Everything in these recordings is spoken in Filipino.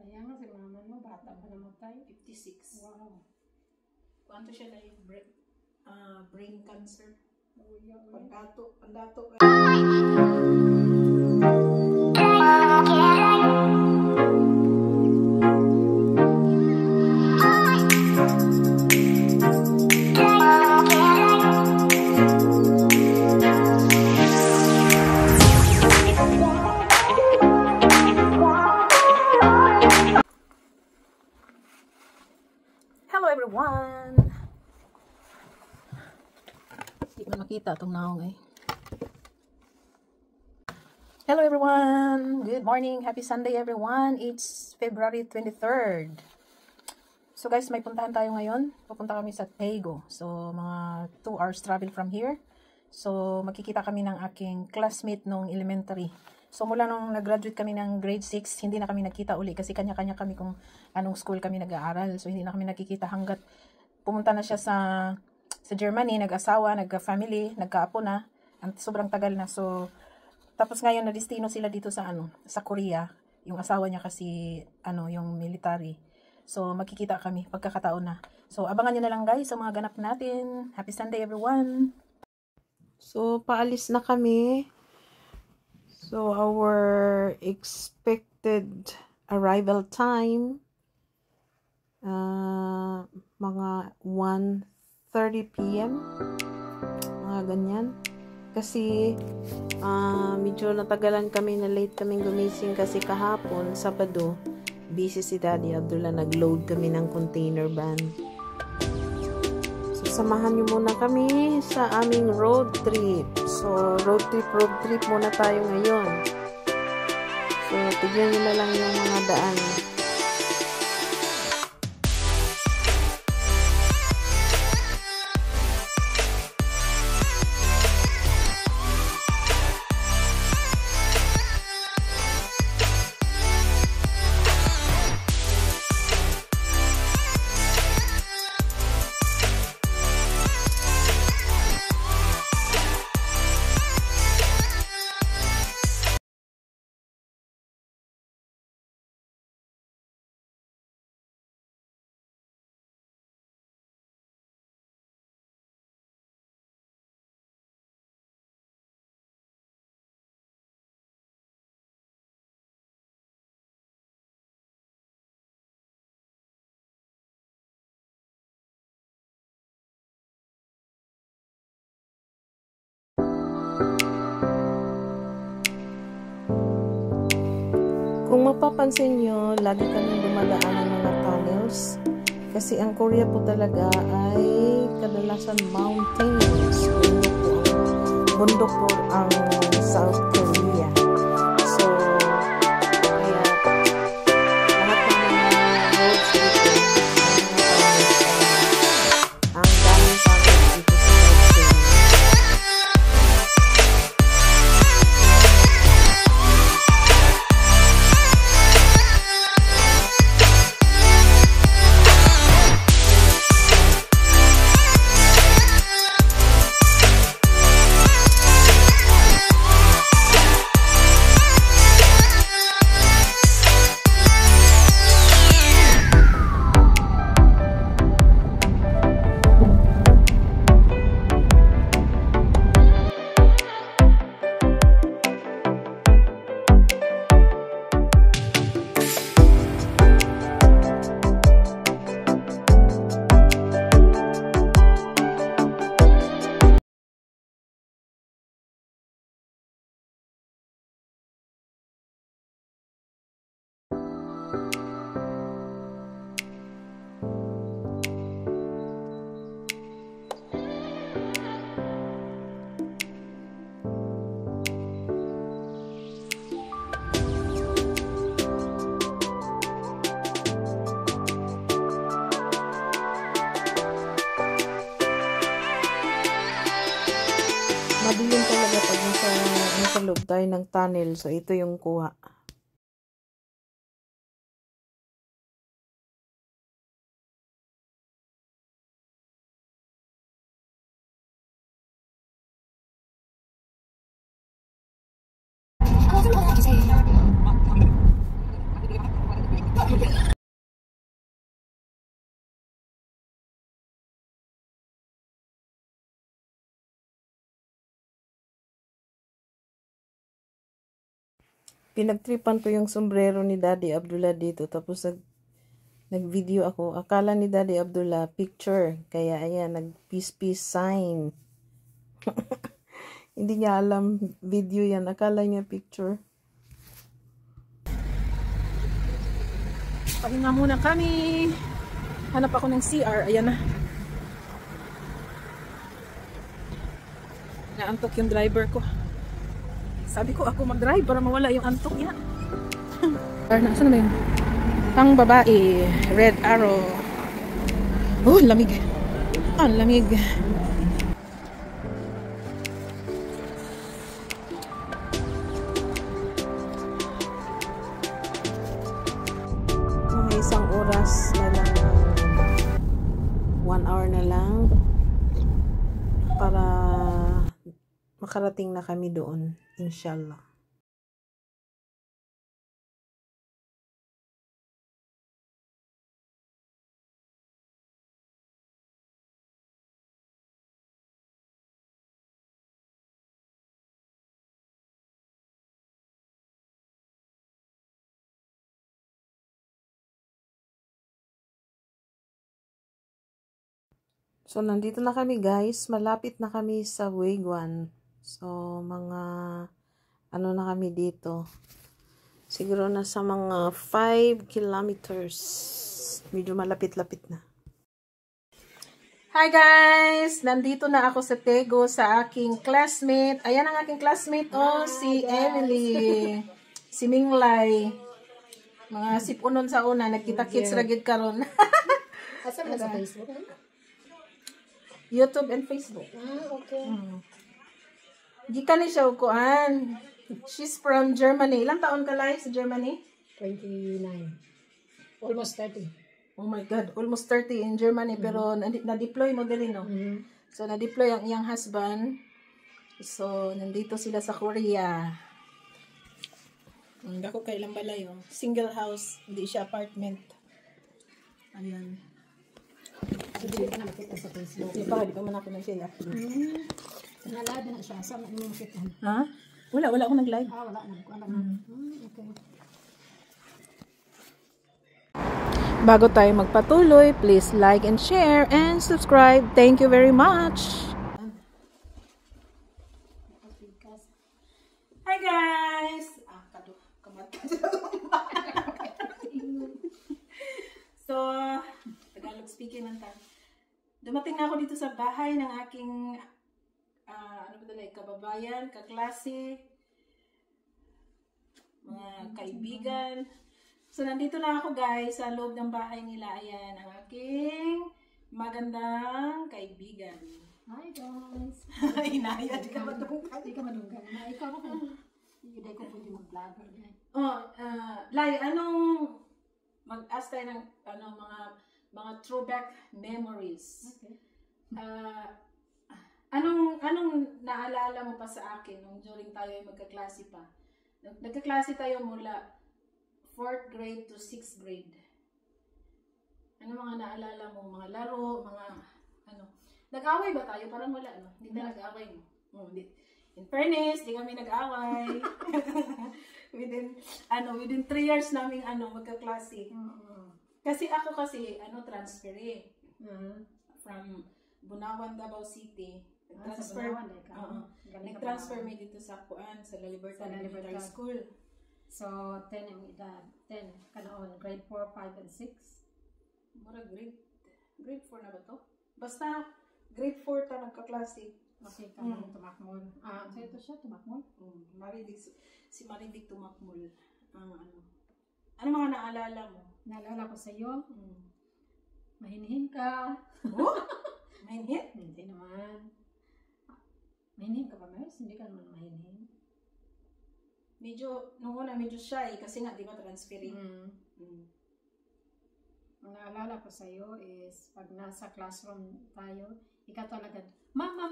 Sayang si mama mo, bata pa namatay. 56. Wow. Kuanto siya na yung brain cancer. Pandato. Hello everyone! Hindi man makita itong naong eh. Hello everyone! Good morning! Happy Sunday everyone! It's February 23rd. So guys, may puntahan tayo ngayon. Pupunta kami sa Taguig. So mga 2 hours travel from here. So magkikita kami ng aking classmate nung elementary. So mula nung nag-graduate kami ng grade 6, hindi na kami nagkita uli kasi kanya-kanya kami kung anong school kami nag-aaral. So hindi na kami nagkikita hanggat pumunta na siya sa Germany, nag-asawa, nagka-family, nagka-apo na. Sobrang tagal na. So tapos ngayon na destino sila dito sa sa Korea. Yung asawa niya kasi yung military. So magkikita kami pagkakataon na. So abangan niyo na lang guys sa mga ganap natin. Happy Sunday everyone. So paalis na kami. So, our expected arrival time, mga 1:30 p.m. Mga ganyan. Kasi, medyo natagalan kami na late kaming gumising kasi kahapon, Sabado, busy si Daddy Abdullah, nag-load kami ng container van. So, samahan niyo muna kami sa aming road trip. So, road trip muna tayo ngayon. So, tignan nyo na lang yung mga daan. Kung mapapansin nyo, lagi kami dumadaan ng mga tunnels. Kasi ang Korea po talaga ay kadalasan mountains. Bundok po ang South Korea. So, kaya lahat ng mga roads dito, ang daming tunnels dito sa South Korea. Madilim talaga pag nasa loob tayo ng tunnel. So, ito yung kuha. Pinagtripan ko yung sombrero ni Daddy Abdullah dito. Tapos nag-video ako. Akala ni Daddy Abdullah picture. Kaya ayan, nag-peace sign. Hindi niya alam video yan. Akala niya picture. Pahinga muna kami. Hanap ako ng CR. Ayan na. Naantok yung driver ko. Sabi ko ako mag-drive para mawala yung antok niya. Saan na ba yun? Pang babae. Red Arrow. Oh, lamig. Ang lamig. Mga isang oras na lang. 1 hour na lang. Para makarating na kami doon. Inshallah. So, nandito na kami guys. Malapit na kami sa Wagwan. So, mga ano na kami dito. Siguro na sa mga 5 kilometers. Medyo malapit-lapit na. Hi guys! Nandito na ako sa Tego sa aking classmate. Ayan ang aking classmate. Oh, si Emily. Si Minglay. Mga sipunon sa una. Nagkita-kits ragid karon. Asa mo sa Facebook? YouTube and Facebook. Okay. Gikan ni siya kuan. She's from Germany. Ilang taon ka lang sa Germany? 29. Almost 30. Oh my God, almost 30 in Germany. Pero na-deploy mo din, no? So, na-deploy ang iyang husband. So, nandito sila sa Korea. Ang dako kay ilang balay, oh. Single house, hindi siya apartment. Ayan. Hindi ka na makita sa Facebook. Di pa man ako nag-share. Nalada na siya. Saan mo makita? Ha? Wala ako nag-live. Wala na. Okay. Bago tayo magpatuloy, please like and share and subscribe. Thank you very much. Hi guys! So, Tagalog speaking lang tayo. Dumating na ako dito sa bahay ng aking kababayan, kaklase, mga kaibigan. So, nandito na ako guys sa loob ng bahay nila. Ayan, ang aking magandang kaibigan. Hi guys. Inaya, di ka madunggan. Hindi ka madunggan. Ikaw na kayo. Hindi ko pwede mag-vlogger. Lai, anong mag-ask tayo ng mga throwback memories? Okay. Anong naalala mo pa sa akin nung during tayo ay magkaklase pa? Nagkaklase tayo mula 4th grade to 6th grade. Ano mga naalala mo? Mga laro, mga ano? Nag-away ba tayo? Parang wala, no? Hindi na nag-away mo. In fairness, di kami nag-away. within 3 years namin magkaklase. Kasi ako transfer eh. From Bunawan, Davao City. Nag-transfer me dito sa Kuan, sa La Libertad Elementary School. So, 10 ang edad. 10 ka noon. Grade 4, 5, and 6. Mura grade 4 na ba to? Basta grade 4 ta nagkaklase. Okay, kami tumakmol. So ito siya, tumakmol? Si Maridig tumakmol. Ano mga naalala mo? Naalala ko sa iyo, mahinhin ka. Oh? Mahinhin? Hindi naman. Mahinhin ka ba, Mers? Hindi ka naman mahinhin. Nung una, medyo shy kasi nga, di ba, transferring. Ang naalala ko sa iyo is, pag nasa classroom tayo, ikaw talaga, mama,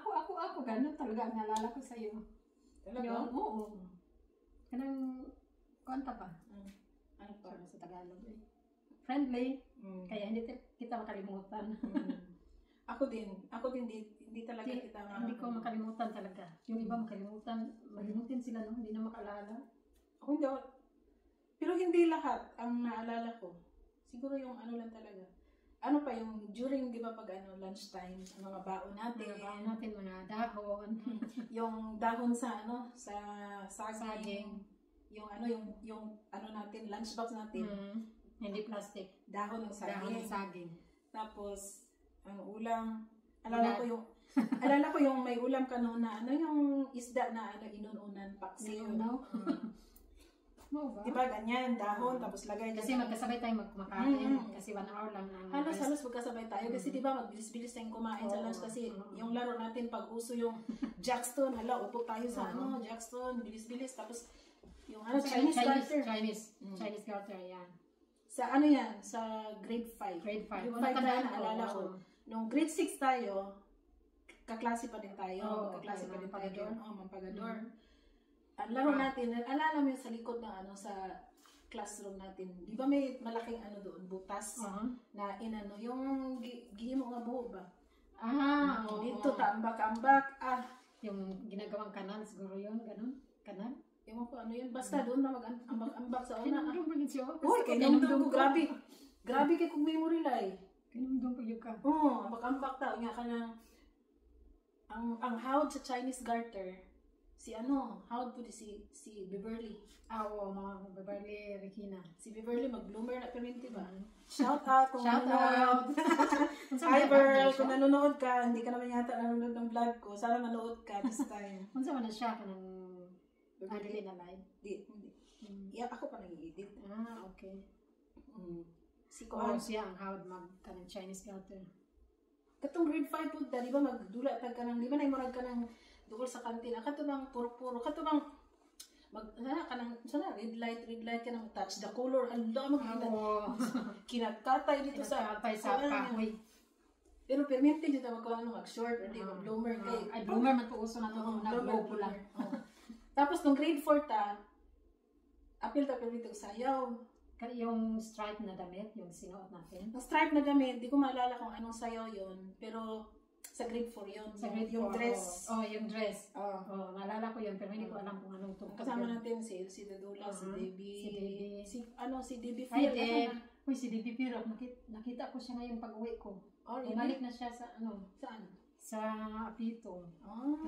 ako, gano'n talaga ang naalala ko sa iyo. Talaga? Oo. Kanang, kuwanta pa? Ano pa? sa Tagalog eh. Friendly, Mm. kaya hindi kita makalimutan. Ako din hindi talaga kita Hindi ko makalimutan talaga. Yung iba malimutin sila, no? Hindi na makaalala. Ako hindi ako, pero hindi lahat ang naalala ko. Siguro yung ano lang talaga. Ano pa yung during, di ba, pag lunchtime, ang mga baon natin. Mga baon natin, mga dahon. Yung dahon sa sa saging. Saging. Yung ano natin, lunchbox natin. Hindi plastic. Dahon ng saging. Dahon ng saging. Tapos, ang ulam. Alala ko yung may ulam ka noon na yung isda na inununan paksiw. No ba? Diba ganyan, dahon, tapos lagay Kasi magkasabay tayo kumakain. Kasi 1 hour lang ang halos magkasabay tayo kasi diba magbilis-bilis tayong kumain sa lunch kasi yung laro natin pag uso yung Jackstone, upo tayo sa Jackstone, bilis-bilis, tapos yung Chinese garter. Chinese garter, yan. Sa yan, sa grade 5. Grade 5. Grade 5 na naalala ko. Nung grade 6 tayo, kaklase pa din tayo. Kaklase pa din tayo doon. Mampagador. Ang laro natin, alala mo yung sa likod ng sa classroom natin. Di ba may malaking doon, butas na yung gihimo nga buho ba? Dito tambak-ambak. Yung ginagawang kanal siguro yun, ganun? Kanal? Ewan ko yun. Basta doon na mag-ambak sa una. Kinumdum pa yun siya. Uy, kinumdum ko. Grabe. Grabe kay kong memory lai. Kinumdum pa yun ka. Oo, ambak-ambak tao. Nga ka ng ang hawd sa Chinese garter, hawd po si Beverly. Oo, mga Beverly Regina. Si Beverly mag-bloomer na perminti ba? Shout out kung Shout out! Hi Beryl, kung nanonood ka, hindi ka naman yata nanonood ng vlog ko. Sana manood ka this time. Kung saan na siya ka ng Adley na live? Hindi. Ako pa nag-edit. Okay. Si Kuan. Siya ang hawd ng Chinese garter. Katong grade 5 po, di ba magdula tag ka ng, di ba naimurag ka ng dukol sa kantina, kato bang puro-puro, kato bang red light ka nang touch the color, kinakatay dito sa kahoy. Pero permente dito mag-short, hindi mag-bloomer kay. Ay, bloomer man po uso na ito, nag-glow po lang. Tapos nung grade 4 apil dito sayaw. Yung stripe na damit, yung sinuot natin. Yung stripe na damit, di ko maalala kung anong sayaw yon, pero sa grade 4 yun. Sa grade 4. Yung dress. Yung dress. Naalala ko yun, pero hindi ko alam kung anong tungkol. Kasama natin si Dadula, si Debbie. Si Debbie Phil. Hi, Deb. Uy, si Debbie Phil. Nakita ko siya ngayon pag-uwi ko. Bumalik na siya sa Saan? Sa Apito.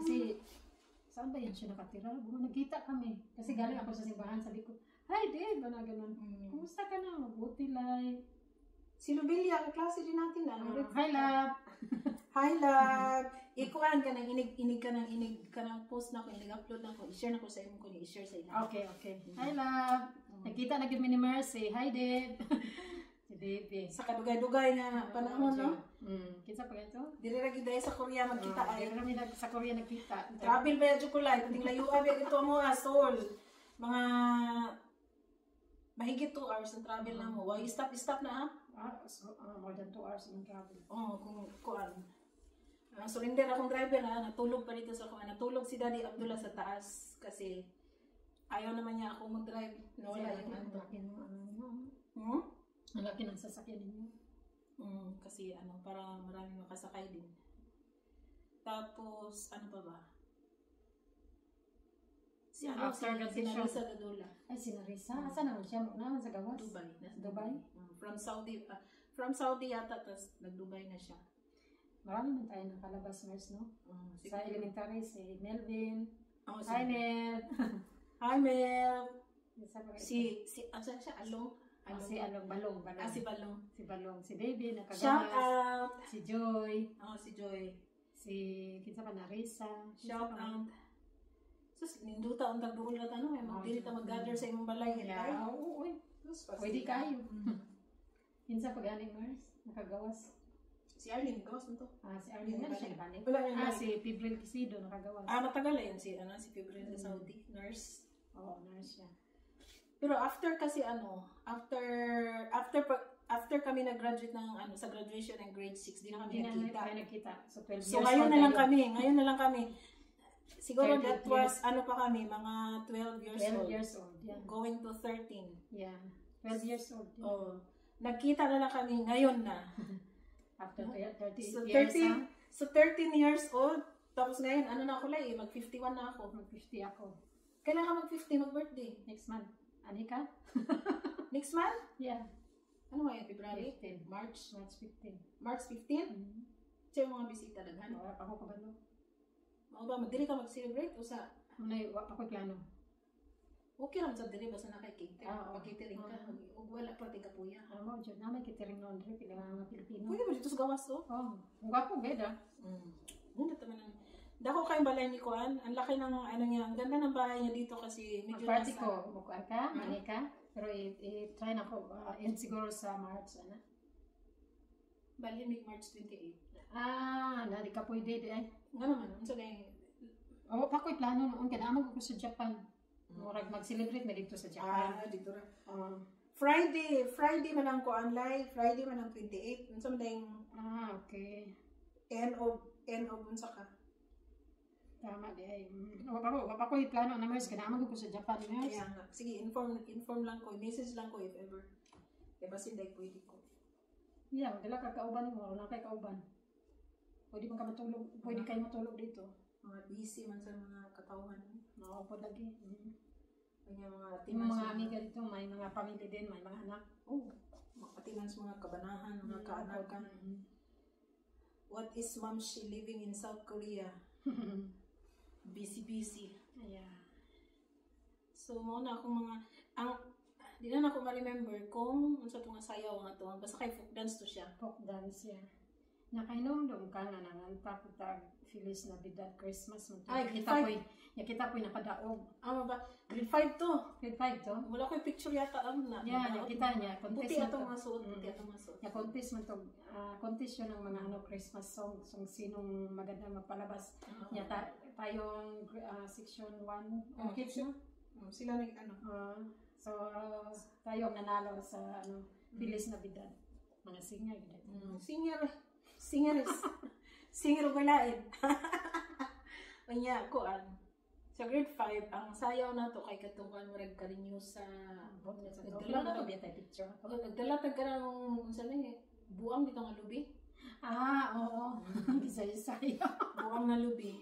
Kasi, saan ba yan siya nakatira? Nagkita kami. Kasi galing ako sa simbahan, sabi ko, hi, Deb, ganun. Kumusta ka na? Mabuti lang. Si Lubelia, klase din natin na. Hi, love. Hi, love. Ikuan ka ng inig ka ng post na ako, inig-upload na ako. I-share na ko sa iyo kung i-share sa iyo. Okay. Hi, love. Nakita na ni Mercy. Hi, Deb. Si Debe. Sa kadugay-dugay nga panahon, no? Kinsa pa ito? Dili ra gid sa Korea magkita ay. Dili ra sa Korea nagkita. Travel ba yung chocolate? Kuting layuan ba ito mo Seoul. Mga mahigit 2 hours ang travel na mo. Why stop na More than 2 hours ang travel. Kung kuan. Surrender akong driver natulog pa dito sa kuan. Natulog si Daddy Abdullah sa taas kasi ayaw naman niya ako mag-drive. Nawala yung laki ng ang laki ng sasakyan ninyo. Kasi para marami makasakay din. Tapos ano pa ba? Si Narisa Dadula. Ay, si Narisa? Saan naman siya? Naman sa gawas? Dubai. From Saudi yata, tapos nag-Dubai na siya. Marami man tayo nakalabas, nurse, no? Sa elementary, si Melvin. Hi, Mel! Hi, Mel! Saan siya? Along? Si Balong. Si Balong. Si Balong. Si Baby, nakagawas. Shout out! Si Joy. Si Joy. Si, kinsa pa, Narisa. Shout out. Sus, ninduta ang tagduol na tanong. Magdiri ta mag-gather sa imong balay. Oo. Pwede kayo. Kinsa pa galing, nurse? Nakagawas. Si Arlene, gawas mo to. Si Arlene, ano siya nabalik? Si Pibril Quisido, nakagawas. Matagal na yun si Pibril sa Saudi. Nurse. Oo, nurse siya. Pero after kasi after kami nag-graduate ng sa graduation ng grade 6, di na kami nagkita. So 12 years. So ngayon na lang kami. Siguro that was pa kami mga 12 years old. Yeah. Going to 13. Yeah. 12 years old. Oh, nagkita na lang kami ngayon na. After 38 So years, 13, so 13 years old. Tapos ngayon, ano na ako lang mag 51 na ako. mag-50 ako. Kailan ka mag 50 mag-birthday? Next month. Ani ka? Next month? Yeah. Ano ngayon? February? 15. March? March 15. March 15? Mm-hmm. Siya yung mga bisita daghan. Wala pa ako kabalo. Mao ba, dili ka mag-celebrate o sa Unay, wala pa ko plano. okay lang sa dili basta na kay catering. Oo. Mag-catering ka. Ug wala pa tig kapuya. Ano mo, dyan namin kitering laundry, pila nga mga Pilipino. Pwede ba dito sa gawas to? Oh, ang gwapo, beda. Hindi naman ang dako kayong balay ni Kuan. Ang laki ng ano niya. Ang ganda ng bahay niya dito kasi medyo Mag-party nasa- ko, mukuha ka, mani ka. Pero i-try na ko, yun siguro sa March, ano? Bali ni March 28. Nadi ka pwede di ay. Nga naman, unsa day Oo, pa ko'y plano noon, kailangan ko sa Japan. Murag mag-celebrate na dito sa Japan. dito ra. Friday man ang Kuan live, Friday man ang 28. Unsa man day Okay. end of unsa ka? Tama di ay. Wapa ko'y plano na Mars, kailangan ko sa Japan, Mars. Kaya nga. Sige, inform lang ko, message lang ko if ever. Kaya basin day pwede ko. Yeah, dala ka kauban mo, wala kay kauban. Pwede man ka matulog, pwede kayo matulog dito. Mga busy man sa mga katawhan. Oo, po lagi. Kanya mga Yung timas. mga amiga dito, may mga pamilya din, may mga anak. Patiman sa mga kabanahan, mga kaanakan. What is mom she living in South Korea? Busy. Yeah. So, muna akong mga, di na ako ma-remember kung unsa itong sayaw nga to. Basta kay folk dance to siya. Folk dance, yeah. Nakainom-dom ka nga nangantak tag Feliz Navidad Christmas mo. Ay, Kita ko'y nakadaog. Ba? Grade 5 to. Grade 5 to? Wala ko'y picture yata na. Yeah, kita niya. Puti atong mga suot. Yeah, contest man to. Contest yun ng mga Christmas song. Sinong maganda magpalabas. Yeah, tayong section 1. Kids, no? Sila nag So, tayong nanalo sa Feliz Navidad. Mga singer. Singer balain. Kanya, kuan. Sa grade 5, ang sayaw na to kay katukan mo rin karinyo sa Nagdala na to biya tayo picture. Nagdala tag ka ng buang dito nga lubi. Oo. Bisaya-saya. Buang na lubi.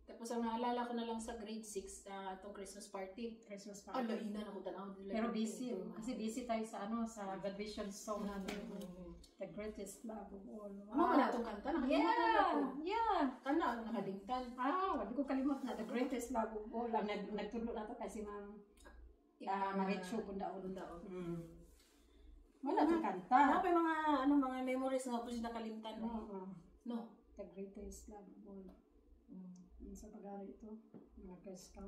Tapos ang naalala ko na lang sa grade 6 itong Christmas party. Ina na ko tanaw nila. Pero busy. Kasi busy tayo sa sa graduation song natin. The Greatest Love of All. Ano man na itong kanta? Yeah. Kana, nakadingtan. Wala ko kalimot na The Greatest Love of All. Nagtulo na to kasi Maritso Bundaon. Wala na kanta. Ano pa yung mga memories nga po siya nakalimtan? No. The Greatest Love of All. Sa pag-aaral ito, mga Girl Scout.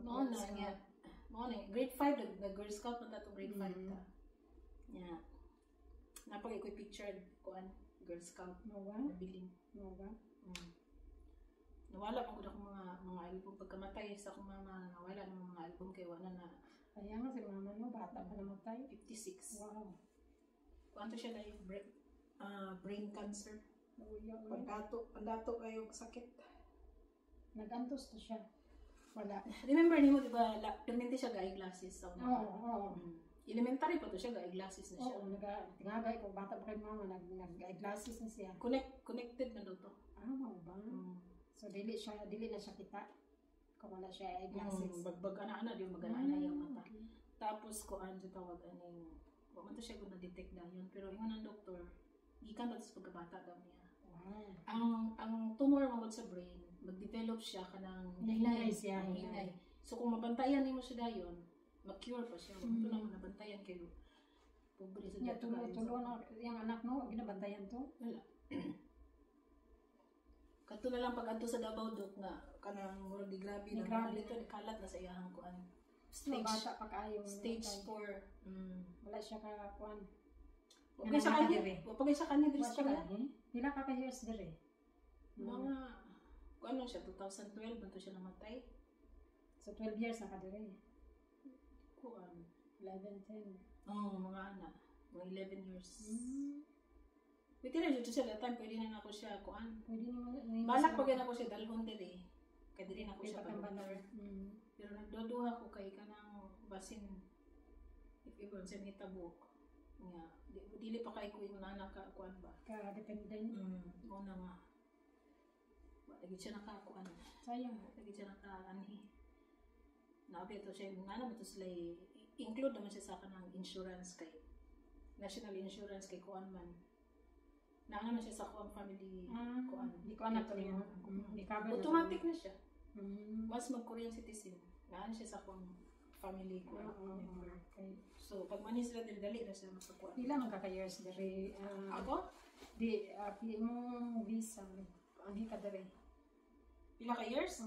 Grade 5, nag-Girl Scout na ito, grade 5 ta. Yeah. Napagay ko'y picture, Girl Scout. Nabiling. Nawala pa ko na mga album. Pagkamatay sa akong mama, nawala ng mga album kay wala na. Kaya nga si mama mo, bata pa namatay. 56. Wow. Kuwanto siya na yung brain cancer. Pandato kayo sakit. Nag-antos to siya. Wala. Remember niyo, di ba, permente siya ga-eyeglasses. Oo. Elementary pa to siya, ga-eyeglasses na siya. Oo, tingagay ko, bata pa kay mama, nag-eyeglasses na siya. Connected na daw to. Ba? So, dili na siya kita. Kung wala siya eyeglasses. Bagbag ana-ana, di mag-ana yung mata. Tapos, kung ano tawag, man to siya kung na-detect na yun. Pero yung ng doktor, gikan ba sa pagkabata daw niya. Ang tumor mo sa brain, mag-develop siya kanang hinay. So kung mabantayan mo siya dayon, mag-cure pa siya. Ito naman nabantayan kayo. Pobre sa dito kayo. Tulo na yung anak mo, ginabantayan to? Wala. Kato na lang pag-adto sa Davao Dok nga kanang murag di grabe na dito ni kalat na sa iyahang kuan. Stage bata pa kayo. Stage 4. Wala siya ka kuan. Wapagay sa kanya diri sa kanya. Pila ka years dire? Mga ano siya 2012 banto siya namatay. So 12 years na ka dire. Kuan 11, 10. Mga anak. Mga 11 years. Pwede na dito siya that time, pwede na ako siya kuan. Pwede naman. Balak pag na ako siya dalhon dire. Kaya dire na ako siya pag-doctor. Pero nagdoduha ko kay kanang basin if ever sa hitabo. nga dili pa kay ko yung nana ka kuan ba Ka dependent. una nga lagi siya nakakuan Sayang. lagi siya nakaanhi nabi to siya nga naman to sila include naman siya sa kanang insurance kay national insurance kay kuan man naman siya sa kuan family kuan Di ko anak ko niya. Di cover. automatic na siya once mag-Korean citizen naan siya sa kuan family kuan member. Okay. So pag manis sila dali na siya makakuan Pila man ka years dere? ako Di imong visa. Ani ka dere? pila ka years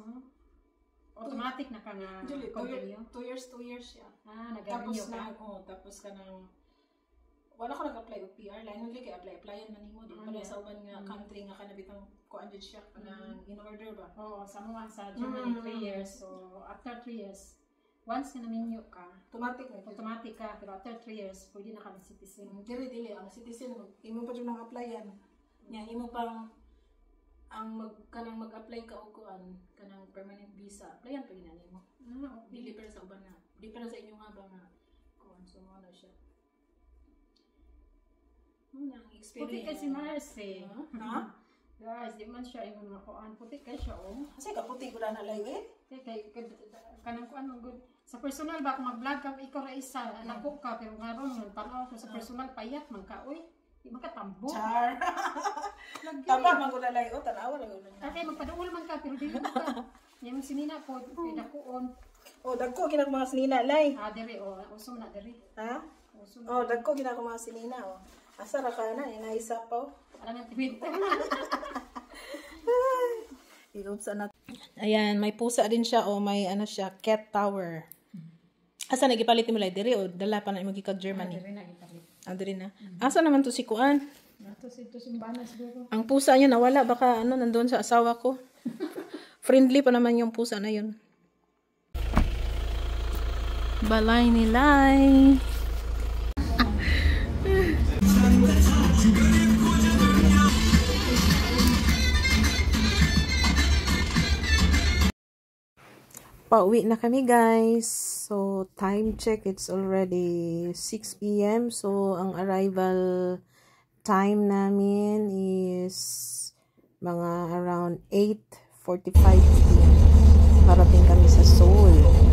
Automatic na ka nga continue. 2 years siya. Nag-renew Tapos ka. tapos ka nang wala ka nag-apply og PR, lain lagi kay applyan man nimo di pala sa uban nga country nga kanabitang kuan jud siya kanang in order ba. Oo, sa mga sa Germany 3 years. So after 3 years, once na naminyo ka, automatic ka, pero after 3 years, pwede na ka na citizen. Dili ang citizen imo pa jud nang applyan. Nya imo pang ang mag-apply ka og kuan kanang permanent visa. Applyan pa gina nimo. Okay. Dili para sa uban na. Di para sa inyo nga ba nga kuan so mo na siya. Nang Puti experience. kasi Mars eh. Ha? Guys, di man siya yung mga kuan. Puti ka siya, oh. Kasi kaputi ko na live eh. Kay kanang kuan mo good. Sa personal ba kung mag-vlog ka ikaw ra isa, nako ka pero ngaron man tanaw ko sa personal payat man ka oy. Di man ka tambo. Char. Lagi. Tama man ko na live. Tanawa lang ko na. Okay, magpaduol man ka pero di man ka. Yung sinina po, kay dakuon. Dagko ginag mga sinina lay. Dere usom na dere. Ha? Usom. Dagko ginag mga sinina Asa ra ka na inaisa pa Alam na Twitter. Iups na. Ayan, may pusa din siya may ano siya, cat tower. Asa nagipalit mo lay diri o dala pa na imo gikag Germany? Dere na gitalit. Diri na. Asa naman to si Kuan? Nato ito simbana siguro. Ang pusa niya nawala baka nandoon sa asawa ko. Friendly pa naman yung pusa na yun. Balay ni Lai. Pauwi na kami guys. So time check, it's already 6 p.m. So ang arrival time namin is mga around 8:45 p.m. Parating kami sa Seoul.